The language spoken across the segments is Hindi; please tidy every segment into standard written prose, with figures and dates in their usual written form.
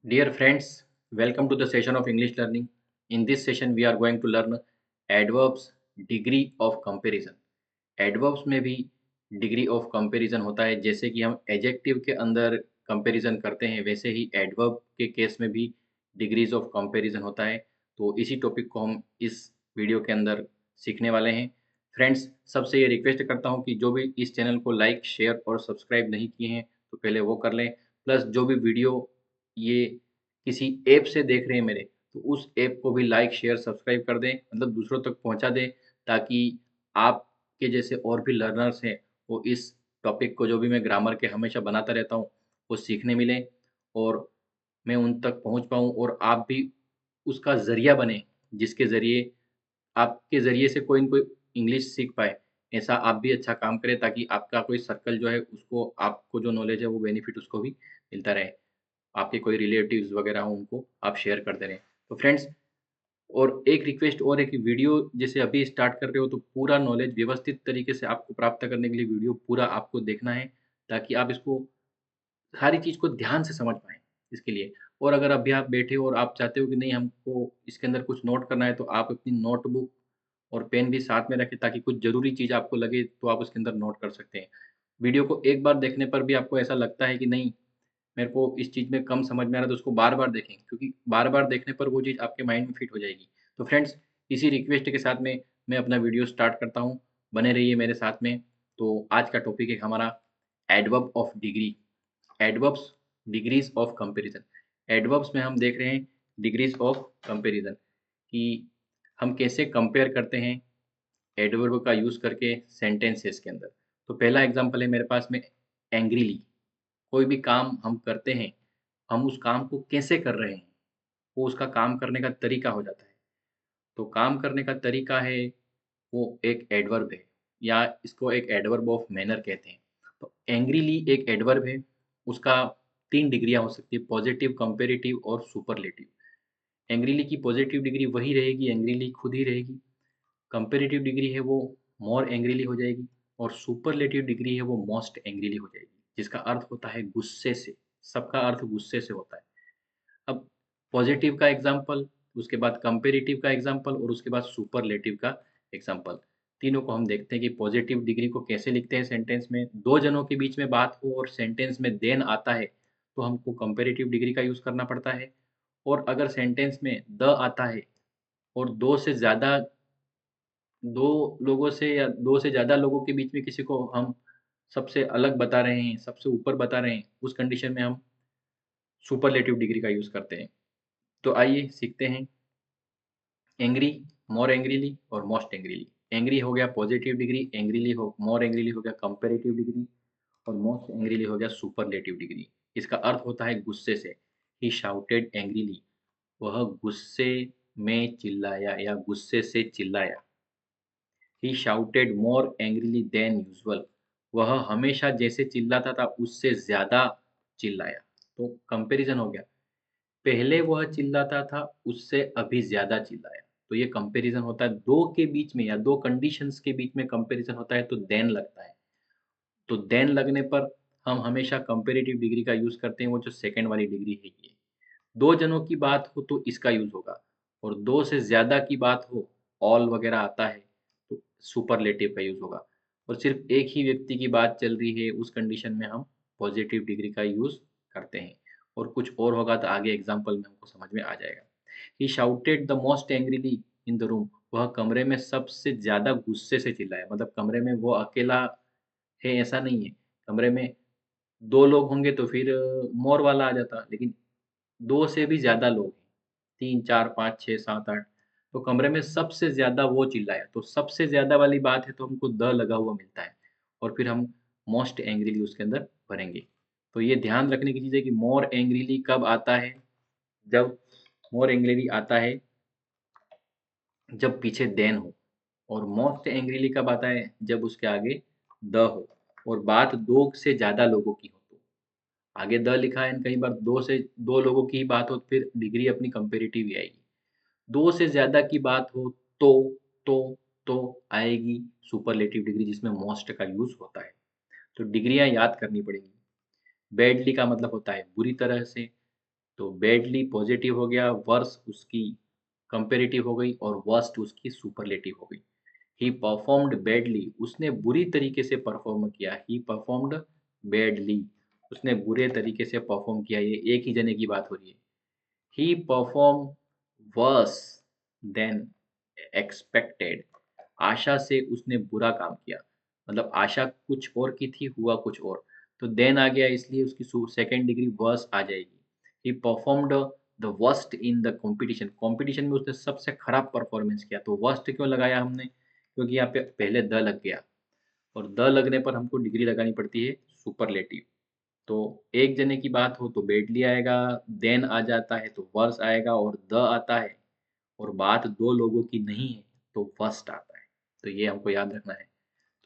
Dear friends, welcome to the session of English learning. In this session, we are going to learn adverbs degree of comparison. Adverbs में भी degree of comparison होता है, जैसे कि हम adjective के अंदर comparison करते हैं, वैसे ही adverb के केस में भी degrees of comparison होता है। तो इसी टॉपिक को हम इस वीडियो के अंदर सीखने वाले हैं। फ्रेंड्स, सबसे ये रिक्वेस्ट करता हूँ कि जो भी इस चैनल को लाइक, शेयर और सब्सक्राइब नहीं किए हैं, तो पहले वो कर लें। प्लस जो भी वीडियो ये किसी ऐप से देख रहे हैं मेरे, तो उस ऐप को भी लाइक, शेयर, सब्सक्राइब कर दें, मतलब दूसरों तक पहुँचा दें, ताकि आपके जैसे और भी लर्नर्स हैं, वो इस टॉपिक को, जो भी मैं ग्रामर के हमेशा बनाता रहता हूँ, वो सीखने मिलें और मैं उन तक पहुँच पाऊँ और आप भी उसका ज़रिया बनें, जिसके ज़रिए आपके ज़रिए से कोई न कोई इंग्लिश सीख पाए। ऐसा आप भी अच्छा काम करें, ताकि आपका कोई सर्कल जो है, उसको आपको जो नॉलेज है, वो बेनिफिट उसको भी मिलता रहे। आपके कोई रिलेटिव्स वगैरह हों, उनको आप शेयर करते रहें। तो फ्रेंड्स, और एक रिक्वेस्ट और है कि वीडियो जैसे अभी स्टार्ट कर रहे हो, तो पूरा नॉलेज व्यवस्थित तरीके से आपको प्राप्त करने के लिए वीडियो पूरा आपको देखना है, ताकि आप इसको सारी चीज़ को ध्यान से समझ पाएँ इसके लिए। और अगर अभी आप बैठे हो और आप चाहते हो कि नहीं, हमको इसके अंदर कुछ नोट करना है, तो आप अपनी नोटबुक और पेन भी साथ में रखें, ताकि कुछ ज़रूरी चीज़ आपको लगे तो आप उसके अंदर नोट कर सकते हैं। वीडियो को एक बार देखने पर भी आपको ऐसा लगता है कि नहीं, मेरे को इस चीज़ में कम समझ में आ रहा है, तो उसको बार-बार देखें, क्योंकि बार-बार देखने पर वो चीज़ आपके माइंड में फिट हो जाएगी। तो फ्रेंड्स, इसी रिक्वेस्ट के साथ में मैं अपना वीडियो स्टार्ट करता हूँ। बने रहिए मेरे साथ में। तो आज का टॉपिक है हमारा adverb of degree. Adverbs degrees of comparison. Adverbs में हम देख रहे हैं डिग्रीज ऑफ कंपैरिजन, कि हम कैसे कंपेयर करते हैं एडवर्ब का यूज़ करके सेंटेंसेस के अंदर। तो पहला एग्जांपल है मेरे पास में एंग्रीली। कोई भी काम हम करते हैं, हम उस काम को कैसे कर रहे हैं, वो उसका काम करने का तरीका हो जाता है। तो काम करने का तरीका है, वो एक एडवर्ब है, या इसको एक एडवर्ब ऑफ मैनर कहते हैं। तो एंग्रीली एक एडवर्ब है, उसका 3 डिग्रियाँ हो सकती है, पॉजिटिव, कंपैरेटिव और सुपरलेटिव। एंग्रीली की पॉजिटिव डिग्री वही रहेगी, एंग्रीली खुद ही रहेगी। कंपैरेटिव डिग्री है, वो मोर एंग्रीली हो जाएगी, और सुपरलेटिव डिग्री है, वो मोस्ट एंग्रीली हो जाएगी, जिसका अर्थ होता है गुस्से से। सबका अर्थ गुस्से से होता है। अब पॉजिटिव का एग्जाम्पल, उसके बाद कंपैरेटिव का एग्जाम्पल और उसके बाद सुपरलेटिव का एग्जाम्पल। तीनों को हम देखते हैं कि पॉजिटिव डिग्री को कैसे लिखते हैं सेंटेंस में। दो जनों के बीच में बात हो और सेंटेंस में देन आता है, तो हमको कंपैरेटिव डिग्री का यूज़ करना पड़ता है। और अगर सेंटेंस में द आता है और 2 से ज़्यादा 2 लोगों से या 2 से ज़्यादा लोगों के बीच में किसी को हम सबसे अलग बता रहे हैं, सबसे ऊपर बता रहे हैं, उस कंडीशन में हम सुपरलेटिव डिग्री का यूज़ करते हैं। तो आइए सीखते हैं। एंग्री, मोर एंग्रीली और मोस्ट एंग्रीली। एंग्री हो गया पॉजिटिव डिग्री, एंग्रीली हो मोर एंग्रीली हो गया कंपैरेटिव डिग्री, और मोस्ट एंग्रीली हो गया सुपरलेटिव डिग्री। इसका अर्थ होता है गुस्से से। ही शाउटेड एंग्रीली, वह गुस्से में चिल्लाया या गुस्से से चिल्लाया। ही शाउटेड मोर एंग्रीली देन यूजुअल, वह हमेशा जैसे चिल्लाता था उससे ज़्यादा चिल्लाया। तो कंपैरिज़न हो गया। पहले वह चिल्लाता था, उससे अभी ज़्यादा चिल्लाया। तो ये कंपैरिज़न होता है 2 के बीच में, या 2 कंडीशंस के बीच में कंपैरिज़न होता है, तो देन लगता है। तो देन लगने पर हम हमेशा कंपैरेटिव डिग्री का यूज़ करते हैं, वो जो सेकंड वाली डिग्री है ये। 2 जनों की बात हो तो इसका यूज़ होगा, और 2 से ज़्यादा की बात हो, ऑल वगैरह आता है, तो सुपरलेटिव का यूज़ होगा। और सिर्फ़ एक ही व्यक्ति की बात चल रही है, उस कंडीशन में हम पॉज़िटिव डिग्री का यूज़ करते हैं। और कुछ और होगा तो आगे एग्ज़ाम्पल में हमको समझ में आ जाएगा। He shouted the most angrily in the room, वह कमरे में सबसे ज़्यादा गुस्से से चिल्लाया। मतलब कमरे में वो अकेला है ऐसा नहीं है। कमरे में 2 लोग होंगे तो फिर मोर वाला आ जाता, लेकिन 2 से भी ज़्यादा लोग हैं, 3, 4, 5, 6, 7, 8, तो कमरे में सबसे ज़्यादा वो चिल्लाया, तो सबसे ज़्यादा वाली बात है, तो हमको द लगा हुआ मिलता है, और फिर हम मोस्ट एंग्रीली उसके अंदर भरेंगे। तो ये ध्यान रखने की चीज़ है कि मोर एंग्रीली कब आता है? जब मोर एंग्रीली आता है, जब पीछे देन हो, और मोस्ट एंग्रीली कब आता है? जब उसके आगे द हो, और बात 2 से ज़्यादा लोगों की हो तो। आगे द लिखा है, कई बार 2 लोगों की ही बात हो, तो फिर डिग्री अपनी कंपैरेटिव ही आएगी। 2 से ज़्यादा की बात हो तो तो तो आएगी सुपरलेटिव डिग्री, जिसमें मोस्ट का यूज़ होता है। तो डिग्रियाँ याद करनी पड़ेंगी। बैडली का मतलब होता है बुरी तरह से, तो बैडली पॉजिटिव हो गया, वर्स उसकी कंपेरेटिव हो गई और वर्स्ट उसकी सुपरलेटिव हो गई। ही परफॉर्म्ड बैडली, उसने बुरी तरीके से परफॉर्म किया। ही परफॉर्म्ड बैडली, उसने बुरे तरीके से परफॉर्म किया। ये एक ही जने की बात हो रही है। ही परफॉर्म वर्स देन एक्सपेक्टेड, आशा से उसने बुरा काम किया। मतलब आशा कुछ और की थी, हुआ कुछ और। तो देन आ गया, इसलिए उसकी सेकेंड डिग्री वर्स आ जाएगी। ही performed the worst in the competition, competition में उसने सबसे खराब परफॉर्मेंस किया। तो वर्स्ट क्यों लगाया हमने? क्योंकि यहाँ पे पहले द लग गया, और द लगने पर हमको डिग्री लगानी पड़ती है सुपरलेटिव। तो एक जने की बात हो तो बेडली आएगा, देन आ जाता है तो वर्स आएगा, और द आता है और बात दो लोगों की नहीं है तो वर्स्ट आता है। तो ये हमको याद रखना है।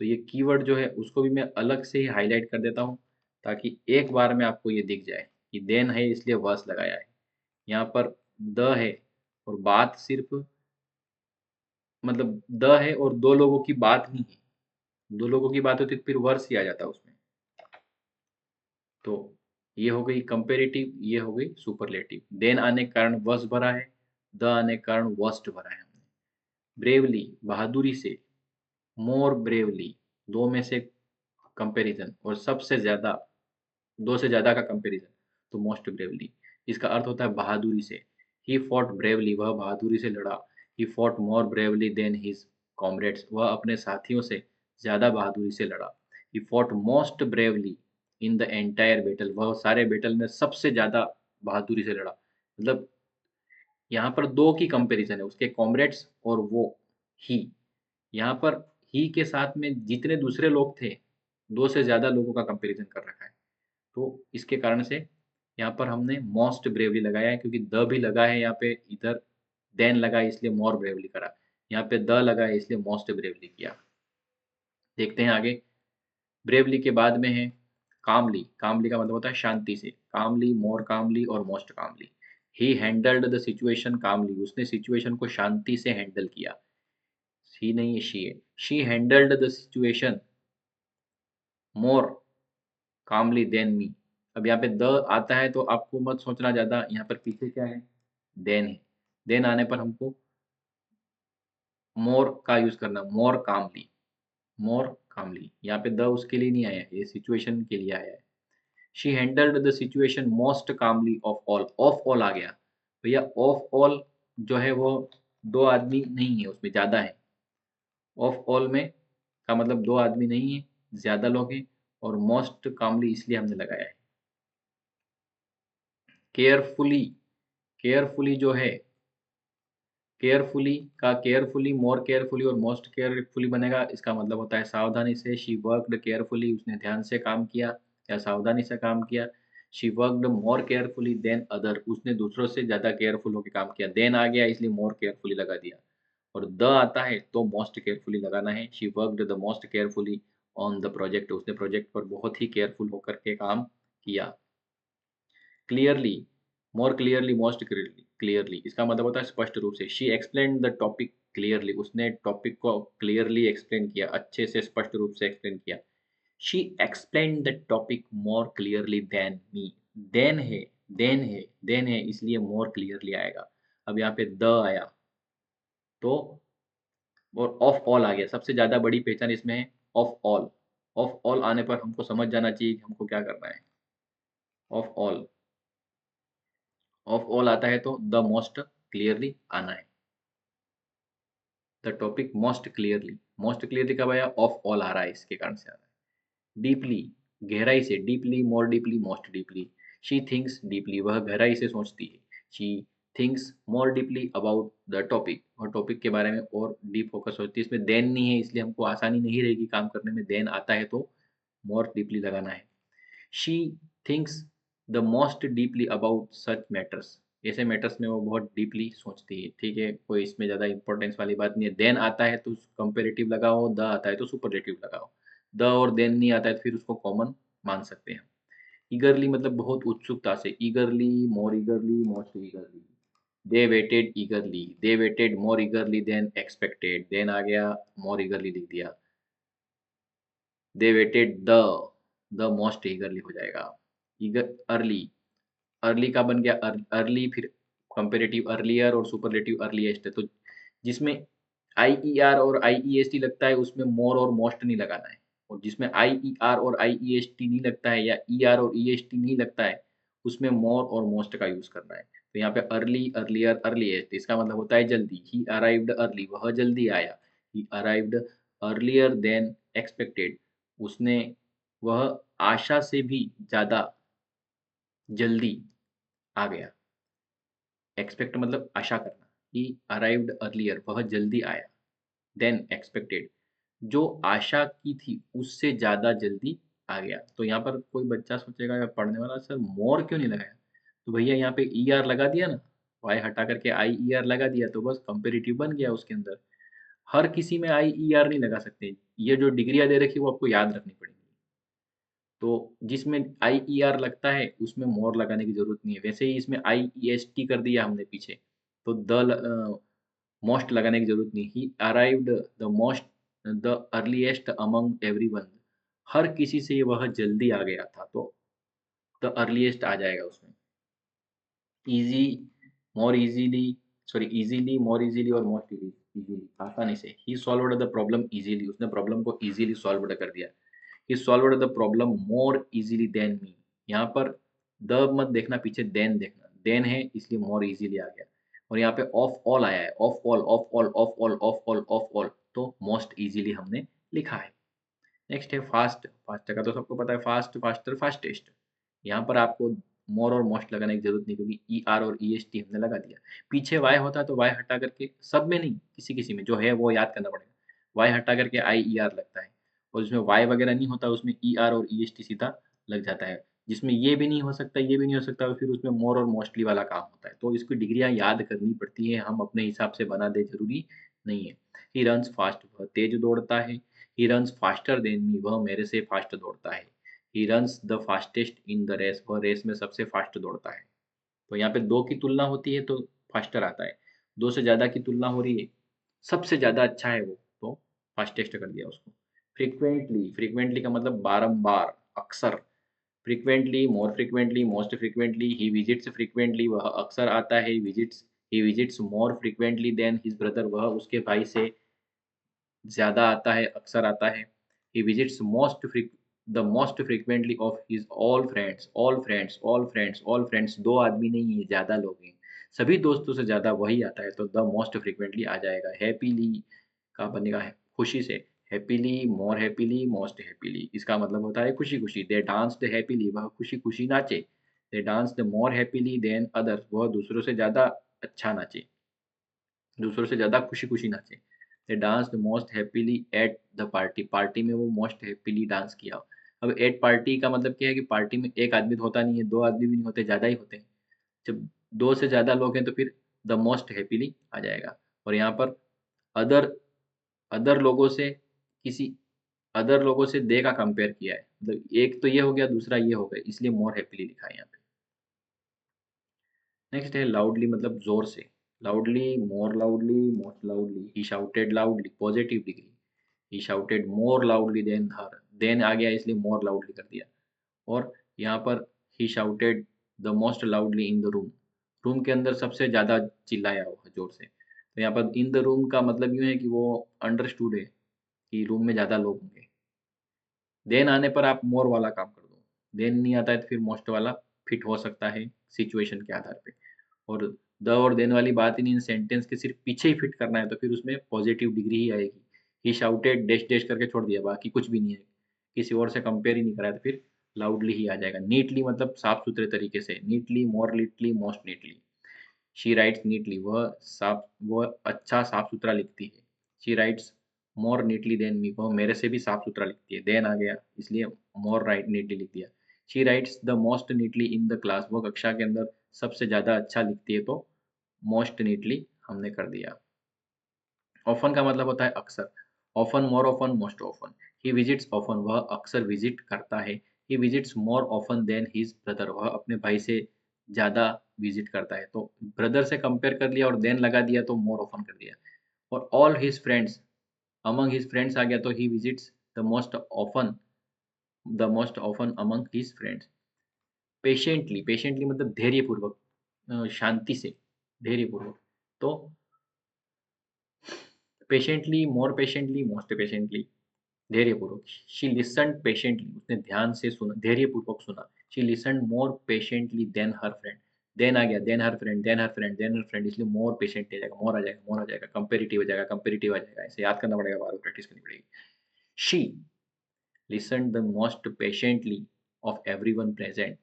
तो ये कीवर्ड जो है उसको भी मैं अलग से ही हाईलाइट कर देता हूँ, ताकि एक बार में आपको ये दिख जाए कि देन है इसलिए वर्स लगाया है। यहाँ पर द है और बात सिर्फ, मतलब द है और दो लोगों की बात नहीं है। दो लोगों की बात होती तो फिर वर्स ही आ जाता उसमें। तो ये हो गई कंपेरेटिव, ये हो गई सुपरलेटिव। देन आने के कारण वर्स भरा है, द आने के कारण वर्स्ट भरा है हमने। ब्रेवली, बहादुरी से। मोर ब्रेवली, दो में से कंपैरिजन, और सबसे ज्यादा, दो से ज्यादा का कंपैरिजन, तो मोस्ट ब्रेवली। इसका अर्थ होता है बहादुरी से। ही फॉट ब्रेवली, वह बहादुरी से लड़ा। He fought more bravely than his comrades, वह अपने साथियों से ज्यादा बहादुरी से लड़ा। He fought most bravely in the entire battle, वह सारे बैटल में सबसे ज्यादा बहादुरी से लड़ा। मतलब यहाँ पर दो की कंपैरिजन है, उसके कॉमरेड्स और वो ही। यहाँ पर ही के साथ में जितने दूसरे लोग थे, दो से ज्यादा लोगों का कंपैरिजन कर रखा है। तो इसके कारण से यहाँ पर हमने मोस्ट ब्रेवली लगाया है, क्योंकि द भी लगा है यहाँ पे, इधर देन लगा है इसलिए मोर ब्रेवली करा। यहाँ पे द लगा है इसलिए मोस्ट ब्रेवली किया। देखते हैं आगे। ब्रेवली के बाद में है कामली। कामली का मतलब होता है शांति से। कामली, मोर कामली और most calmly. He handled the situation calmly, उसने सिचुएशन को शांति से हैंडल किया। ही नहीं है, शी है। She handled the situation more calmly than me. अब यहाँ पे द आता है तो आपको मत सोचना ज्यादा, यहाँ पर पीछे क्या है, देन है। देन आने पर हमको मोर का यूज करना, मोर कामली। मोर कामली, यहाँ पे द उसके लिए नहीं आया है, ये सिचुएशन के लिए आया है। She handled the situation most calmly of all. Of all आ गया भैया। ऑफ ऑल जो है वो दो आदमी नहीं है, उसमें ज्यादा है। ऑफ ऑल में का मतलब दो आदमी नहीं है, ज्यादा लोग हैं। और मोस्ट कामली इसलिए हमने लगाया है। केयरफुली, केयरफुली जो है, केयरफुली का केयरफुली, मोर केयरफुली और मोस्ट केयरफुली बनेगा। इसका मतलब होता है सावधानी से। शी वर्कड केयरफुली, उसने ध्यान से काम किया या सावधानी से काम किया। She worked more carefully than other, उसने दूसरों से ज्यादा केयरफुल होकर काम किया। देन आ गया इसलिए मोर केयरफुली लगा दिया। और द आता है तो मोस्ट केयरफुली लगाना है। She worked the most carefully on the project, उसने प्रोजेक्ट पर बहुत ही केयरफुल होकर के काम किया। Clearly, more clearly, most clearly, इसका मतलब होता है स्पष्ट रूप से। She explain the topic clearly, उसने टॉपिक को क्लियरली एक्सप्लेन किया, अच्छे से स्पष्ट रूप से एक्सप्लेन किया। She explain the topic more clearly than me. Than है, देन है, देन है इसलिए मोर क्लियरली आएगा। अब यहाँ पे द आया तो, और ऑफ ऑल आ गया। सबसे ज्यादा बड़ी पहचान इसमें है ऑफ ऑल। ऑफ ऑल आने पर हमको समझ जाना चाहिए कि हमको क्या करना है। ऑफ ऑल, ऑफ ऑल आता है तो द मोस्ट क्लियरली आना है। The topic most clearly, most clearly कब आया? ऑफ ऑल आ रहा है, इसके कारण से आ रहा है। डीपली, गहराई से। Deeply, more deeply, most deeply. She thinks deeply, वह गहराई से सोचती है। She thinks more deeply about the topic, और टॉपिक के बारे में और डीप होकर सोचती है। इसमें देन नहीं है इसलिए हमको आसानी नहीं रहेगी काम करने में। देन आता है तो मोर डीपली लगाना है। She thinks the most deeply about such matters, ऐसे मैटर्स में वो बहुत डीपली सोचती है। ठीक है, कोई इसमें ज़्यादा इंपॉर्टेंस वाली बात नहीं है। देन आता है तो कंपेरेटिव लगाओ, द आता है तो सुपरलेटिव लगाओ। द और देन नहीं आता है तो फिर उसको कॉमन मान सकते हैं। ईगरली मतलब बहुत उत्सुकता से। Eagerly, more eagerly, most eagerly. They waited eagerly, they waited more eagerly than expected. Then आ गया, मोर ईगरली लिख दिया। They waited the most eagerly हो जाएगा। ईगर अर्ली, अर्ली का बन गया अर्ली, फिर कंपेरेटिव अर्लियर और सुपरलेटिव अर्लीस्ट है। तो जिसमें आईईआर और आईईएसटी लगता है उसमें मोर और मोस्ट नहीं लगाना है, और जिसमें आईईआर और आईईएसटी नहीं लगता है या ईआर और ईएसटी नहीं लगता है उसमें मोर और मोस्ट का यूज करना है। तो यहाँ पे अर्ली, अर्लियर, अर्लीस्ट, इसका मतलब होता है जल्दी। ही अराइव्ड अर्ली, वह जल्दी आया। ही अराइव्ड अर्लियर देन एक्सपेक्टेड, उसने, वह आशा से भी ज्यादा जल्दी आ गया। एक्सपेक्ट मतलब आशा करना। ही अराइव्ड अर्लियर, वह जल्दी आया। देन एक्सपेक्टेड, जो आशा की थी उससे ज़्यादा जल्दी आ गया। तो यहाँ पर कोई बच्चा सोचेगा या पढ़ने वाला, सर मोर क्यों नहीं लगाया? तो भैया यहाँ पे ई आर लगा दिया ना, वाई हटा करके आई ई आर लगा दिया तो बस कंपेरेटिव बन गया उसके अंदर। हर किसी में आई ई आर नहीं लगा सकते, ये जो डिग्रियां दे रखी है वो आपको याद रखनी पड़ेगी। तो जिसमें आई ई आर लगता है उसमें मोर लगाने की जरूरत नहीं है। वैसे ही इसमें आई ई एस टी कर दिया हमने पीछे, तो द मोस्ट लगाने की जरूरत नहीं। He arrived the most, the earliest among everyone, हर किसी से वह जल्दी आ गया था, तो द अर्लीस्ट आ जाएगा उसमें। Easy, more easily, sorry easily, more easily और मोस्ट इजीली, आसानी से। He solved the problem easily, उसने प्रॉब्लम को इजीली सॉल्व कर दिया। He solved the problem more easily than me, यहाँ पर द मत देखना, पीछे देन देखना, देन है इसलिए मोर इजीली आ गया। और यहाँ पे ऑफ ऑल आया है, of all, of all, of all, of all, of all, तो मोस्ट इजीली हमने लिखा है। नेक्स्ट है फास्ट। फास्ट का तो सबको पता है, फास्ट, फास्टर, फास्टेस्ट। यहाँ पर आपको मोर और मोस्ट लगाने की जरूरत नहीं, क्योंकि ई आर और ई एस टी हमने लगा दिया। पीछे वाई होता तो वाई हटा करके, सब में नहीं, किसी किसी में जो है वो याद करना पड़ेगा, वाई हटा करके आई ई आर लगता है। और जिसमें वाई वगैरह नहीं होता उसमें ई आर और ई एस टी सीधा लग जाता है। जिसमें ये भी नहीं हो सकता, ये भी नहीं हो सकता, फिर उसमें मोर और मोस्टली वाला काम होता है। तो इसकी डिग्रियां याद करनी पड़ती है, हम अपने हिसाब से बना दे जरूरी नहीं है। ही रन्स फास्ट, वह तेज दौड़ता है। He runs faster than me, वह मेरे से फास्ट दौड़ता है। He runs the fastest in the race, वह रेस में सबसे फास्ट दौड़ता है। तो यहाँ पे दो की तुलना होती है तो फास्टर आता है, दो से ज्यादा की तुलना हो रही है, सबसे ज्यादा अच्छा है वो, तो फास्टेस्ट कर दिया उसको। फ्रीक्वेंटली, फ्रीक्वेंटली का मतलब बारंबार, अक्सर। Frequently, more frequently, most frequently, he visits frequently, वह अक्सर आता है, visits, he visits more frequently than his brother, वह उसके भाई से ज़्यादा आता है, अक्सर आता है। He visits the most frequently of his all friends, all friends, all friends, all friends, दो आदमी नहीं है, ज़्यादा लोग हैं, सभी दोस्तों से ज़्यादा वही आता है, तो द मोस्ट फ्रीक्वेंटली आ जाएगा। हैप्पीली का बनेगा खुशी से, हैप्पीली, मोर हैप्पीली, मोस्ट हैप्पीली, इसका मतलब होता है खुशी खुशी। दे डांस्ड हैप्पीली, वह खुशी खुशी नाचे। They danced more happily than others, वह दूसरों से ज़्यादा अच्छा नाचे, दूसरों से ज़्यादा खुशी-खुशी नाचे। They danced most happily at the party, party में वो मोस्ट हैप्पीली डांस किया। अब एट पार्टी का मतलब क्या है कि पार्टी में एक आदमी तो होता नहीं है, दो आदमी भी नहीं होते, ज़्यादा ही होते हैं। जब दो से ज़्यादा लोग हैं तो फिर द मोस्ट हैप्पीली आ जाएगा। और यहाँ पर अदर, अदर लोगों से, किसी अदर लोगों से दे का कंपेयर किया है, मतलब एक तो ये हो गया, दूसरा ये हो गया, इसलिए मोर हैप्पीली लिखा है यहाँ पे। नेक्स्ट है लाउडली, मतलब जोर से। Loudly, more loudly, most loudly. He shouted loudly, positive degree. He shouted more loudly than her, than आ गया इसलिए मोर लाउडली कर दिया। और यहाँ पर he shouted the most loudly in the room, room के अंदर सबसे ज्यादा चिल्लाया वो जोर से। तो यहाँ पर इन द रूम का मतलब यूं है कि वो अंडरस्टूड है कि रूम में ज्यादा लोग होंगे। देन आने पर आप मोर वाला काम कर दो, देन नहीं आता है तो फिर मोस्ट वाला फिट हो सकता है सिचुएशन के आधार पे। और द और देन वाली बात ही नहीं, सेंटेंस के सिर्फ पीछे ही फिट करना है तो फिर उसमें पॉजिटिव डिग्री ही आएगी। ही शाउटेड डैश डैश करके छोड़ दिया, बाकी कुछ भी नहीं है, किसी और से कंपेयर ही नहीं करा है, तो फिर लाउडली ही आ जाएगा। नीटली मतलब साफ सुथरे तरीके से, neatly, more neatly, most neatly. She writes neatly, वह अच्छा साफ सुथरा लिखती है। She writes more neatly then me, वह मेरे से भी साफ सुथरा लिखती है, देन आ गया इसलिए मोर राइट नीटली लिख दिया। She writes the most neatly in the class, वह कक्षा के अंदर सबसे ज्यादा अच्छा लिखती है, तो मोस्ट नीटली हमने कर दिया। ऑफन का मतलब होता है अक्सर। Often, more often, most often. He visits often, वह अक्सर विजिट करता है। He visits more often than his brother, वह अपने भाई से ज्यादा विजिट करता है, तो ब्रदर से कंपेयर कर लिया और देन लगा दिया तो मोर ऑफन कर दिया। और all his friends, among his friends आ गया तो he visits the most often, the most often among his friends. Patiently, patiently मतलब धैर्यपूर्वक, शांति से, धैर्यपूर्वक। तो patiently, more patiently, most patiently, धैर्यपूर्वक। शी लिसन्ड पेशेंटली, उसने ध्यान से सुना, धैर्यपूर्वक सुना। She listened more patiently than her friend. Than आ गया, than her friend, than her friend, than her friend, इसलिए मोर पेशेंट आ जाएगा, मोर आ जाएगा, मोर आ जाएगा, कंपेरेटिव आ जाएगा, कंपेरेटिव आ जाएगा। ऐसे याद करना पड़ेगा, बार-बार प्रैक्टिस करनी पड़ेगी। She listened the most patiently of everyone present.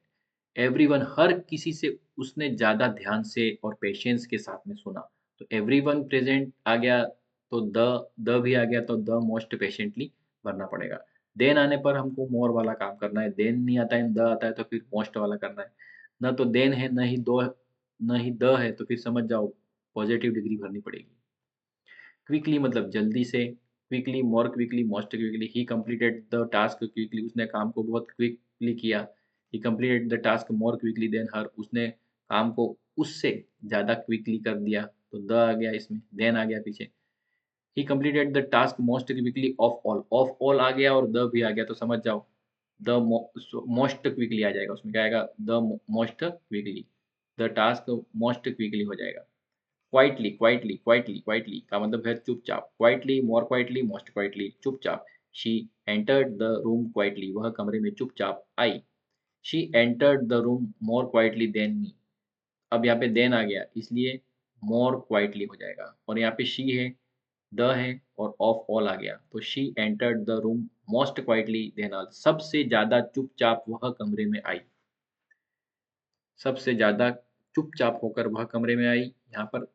Everyone, हर किसी से उसने ज़्यादा ध्यान से और पेशेंस के साथ में सुना। तो एवरीवन प्रेजेंट आ गया, तो द भी आ गया, तो द मोस्ट पेशेंटली भरना पड़ेगा। देन आने पर हमको मोर वाला काम करना है, देन नहीं आता है, द आता है, तो फिर मोस्ट वाला करना है। न तो देन है, न ही द है, तो फिर समझ जाओ पॉजिटिव डिग्री भरनी पड़ेगी। क्विकली मतलब जल्दी से, quickly, more quickly, most quickly. He completed the task quickly, उसने काम को बहुत क्विकली किया। He completed the task more quickly than her, उसने काम को उससे ज़्यादा क्विकली कर दिया, तो द आ गया इसमें, देन आ गया पीछे। He completed the task most quickly of all आ गया और द भी आ गया, तो समझ जाओ द मोस्ट क्विकली आ जाएगा, उसमें क्या आएगा, the most quickly, the task most quickly हो जाएगा। क्वाइटली, क्वाइटली, क्वाइटली, क्वाइटली का मतलब है चुपचाप। Quietly, more quietly, most quietly, चुपचाप। She entered the room quietly, वह कमरे में चुपचाप आई। She entered the room more quietly than me. अब यहाँ पे देन आ गया, इसलिए मोर क्वाइटली हो जाएगा, और यहाँ पे शी है, द है, और ऑफ ऑल आ गया, तो she entered the room most quietly than all, सबसे ज्यादा चुपचाप वह कमरे में आई। सबसे ज़्यादा चुपचाप होकर वह कमरे में आई, यहाँ पर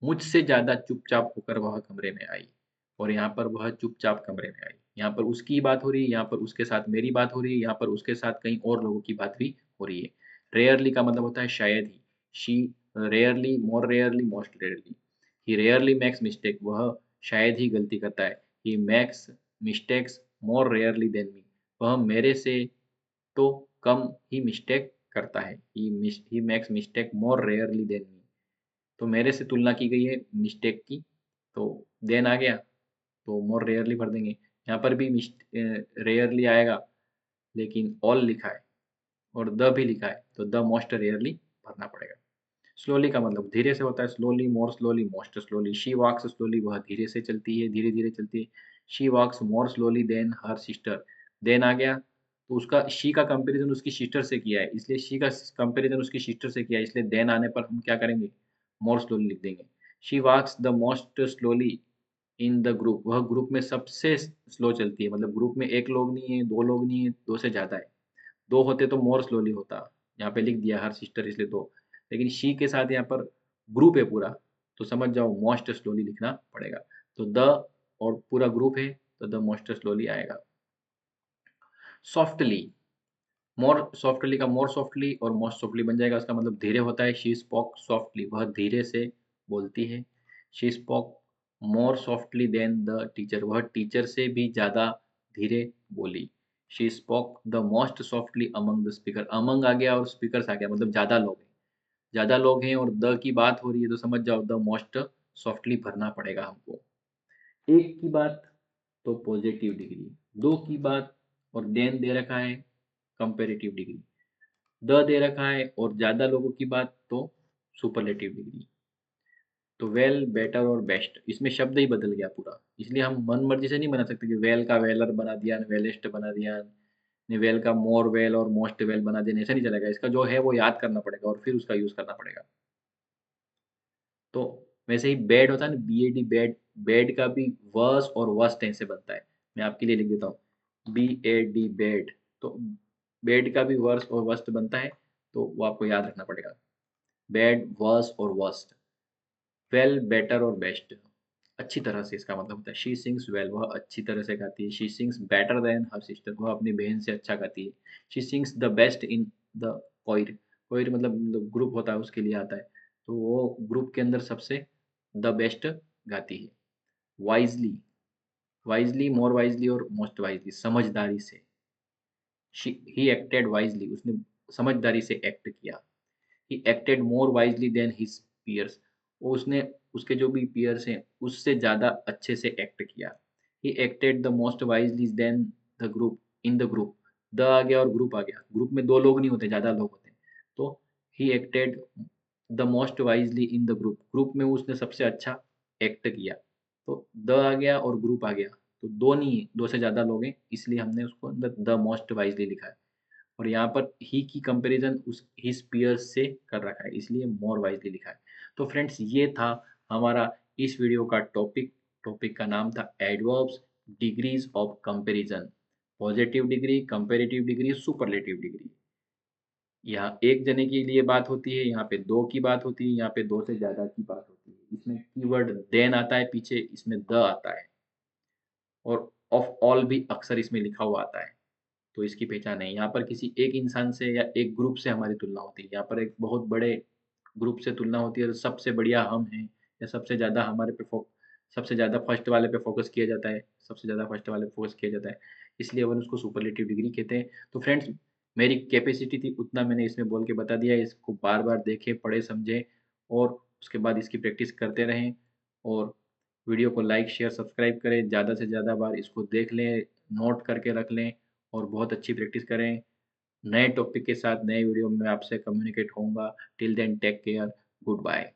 मुझसे ज़्यादा चुपचाप होकर वह कमरे में आई, और यहाँ पर वह चुपचाप कमरे में आई। यहाँ पर उसकी बात हो रही है, यहाँ पर उसके साथ मेरी बात हो रही है, यहाँ पर उसके साथ कई और लोगों की बात भी हो रही है। रेयरली का मतलब होता है शायद ही। She rarely, more rarely, most rarely. He rarely makes mistake, वह शायद ही गलती करता है। He makes mistakes more rarely than me, वह मेरे से तो कम ही मिस्टेक करता है। He makes mistake more rarely than me, तो मेरे से तुलना की गई है मिस्टेक की, तो देन आ गया, तो मोर रेयरली भर देंगे। यहाँ पर भी रेयरली आएगा, लेकिन ऑल लिखा है और द भी लिखा है, तो द मोस्ट रेयरली भरना पड़ेगा। स्लोली का मतलब धीरे से होता है, slowly, more slowly, most slowly. She walks slowly, वह धीरे से चलती है, धीरे धीरे चलती है। She walks more slowly than her sister. Than आ गया, तो उसका शी का कंपैरिजन उसकी सिस्टर से किया है, इसलिए शी का कंपैरिजन उसकी सिस्टर से किया है, इसलिए देन आने पर हम क्या करेंगे, मोर स्लोली लिख देंगे। She walks the most slowly in the group, वह ग्रुप में सबसे स्लो चलती है, मतलब ग्रुप में एक लोग नहीं है, दो लोग नहीं है, दो से ज़्यादा है। दो होते तो मोर स्लोली होता, यहाँ पे लिख दिया हर सिस्टर इसलिए दो, लेकिन शी के साथ यहाँ पर ग्रुप है पूरा, तो समझ जाओ मोस्ट स्लोली लिखना पड़ेगा। तो द और पूरा ग्रुप है, तो द मोस्ट स्लोली आएगा। सॉफ्टली, मोर सॉफ्टली का मोर सॉफ्टली और मोस्ट सॉफ्टली बन जाएगा, इसका मतलब धीरे होता है। शी स्पोक सॉफ्टली, वह धीरे से बोलती है। She spoke more softly than the teacher, वह टीचर से भी ज़्यादा धीरे बोली। She spoke the most softly among the speaker, among आ गया और स्पीकर्स आ गया, मतलब ज़्यादा लोग हैं, ज़्यादा लोग हैं और द की बात हो रही है, तो समझ जाओ द मोस्ट सॉफ्टली भरना पड़ेगा हमको। एक की बात तो पॉजिटिव डिग्री, दो की बात और देन दे रखा है कंपेरेटिव डिग्री, द दे रखा है और ज़्यादा लोगों की बात तो सुपरलेटिव डिग्री। तो वेल, बेटर और बेस्ट, इसमें शब्द ही बदल गया पूरा, इसलिए हम मन मर्जी से नहीं बना सकते कि वेल का वेलर बना दिया, वेलेस्ट बना दिया, ने वेल का मोर वेल और मोस्ट वेल बना देना, ऐसा नहीं चलेगा। इसका जो है वो याद करना पड़ेगा और फिर उसका यूज़ करना पड़ेगा। तो वैसे ही बेड होता है ना, B A D, bad, bad का भी वर्स और वर्स्ट ऐसे बनता है। मैं आपके लिए लिख देता हूँ, बी ए डी, बेड। तो बेड का भी वर्स और वर्स्ट बनता है, तो वो आपको याद रखना पड़ेगा। बैड, वर्स और वर्स्ट। वेल, बेटर और बेस्ट, अच्छी तरह से इसका मतलब होता है। शी सिंग्स वेल, वह अच्छी तरह से गाती है। She sings better than her sister, वह अपनी बहन से अच्छा गाती है। She sings the best in the choir, choir मतलब ग्रुप होता है उसके लिए आता है, तो वो ग्रुप के अंदर सबसे द बेस्ट गाती है। वाइजली, वाइजली, मोर वाइजली और मोस्ट वाइजली, समझदारी से। ही एक्टेड वाइजली, उसने समझदारी से एक्ट किया। He acted more wisely than his peers, उसने उसके जो भी पीयर्स हैं उससे ज़्यादा अच्छे से एक्ट किया। He acted the most wisely than the group in the group, the आ गया और ग्रुप आ गया, ग्रुप में दो लोग नहीं होते, ज़्यादा लोग होते हैं, तो ही acted the most wisely in the group, group में उसने सबसे अच्छा एक्ट किया। तो द आ गया और ग्रुप आ गया, तो दो नहीं है, दो से ज़्यादा लोग हैं, इसलिए हमने उसको अंदर द मोस्ट वाइजली लिखा है। और यहाँ पर ही की कंपैरिजन उस हिज पीयर्स से कर रखा है, इसलिए मोर वाइजली लिखा है। तो फ्रेंड्स ये था हमारा इस वीडियो का टॉपिक। टॉपिक का नाम था adverbs degrees of comparison, positive degree, comparative degree, superlative degree. यहाँ एक जने के लिए बात होती है, यहाँ पे दो की बात होती है, यहाँ पे दो से ज्यादा की बात होती है। इसमें कीवर्ड देन आता है पीछे, इसमें द आता है, और ऑफ ऑल भी अक्सर इसमें लिखा हुआ आता है। तो इसकी पहचान है। यहाँ पर किसी एक इंसान से या एक ग्रुप से हमारी तुलना होती है। यहाँ पर एक बहुत बड़े ग्रुप से तुलना होती है और सबसे बढ़िया हम हैं, या सबसे ज़्यादा हमारे पे सबसे ज़्यादा फर्स्ट वाले पे फोकस किया जाता है, सबसे ज़्यादा फर्स्ट वाले पे फोकस किया जाता है, इसलिए अपन उसको सुपरलेटिव डिग्री कहते हैं। तो फ्रेंड्स, मेरी कैपेसिटी थी उतना मैंने इसमें बोल के बता दिया। इसको बार बार देखें, पढ़े, समझें, और उसके बाद इसकी प्रैक्टिस करते रहें। और वीडियो को लाइक, शेयर, सब्सक्राइब करें, ज़्यादा से ज़्यादा बार इसको देख लें, नोट करके रख लें, और बहुत अच्छी प्रैक्टिस करें। नए टॉपिक के साथ नए वीडियो में आपसे कम्युनिकेट होऊँगा। Till then take care, good bye.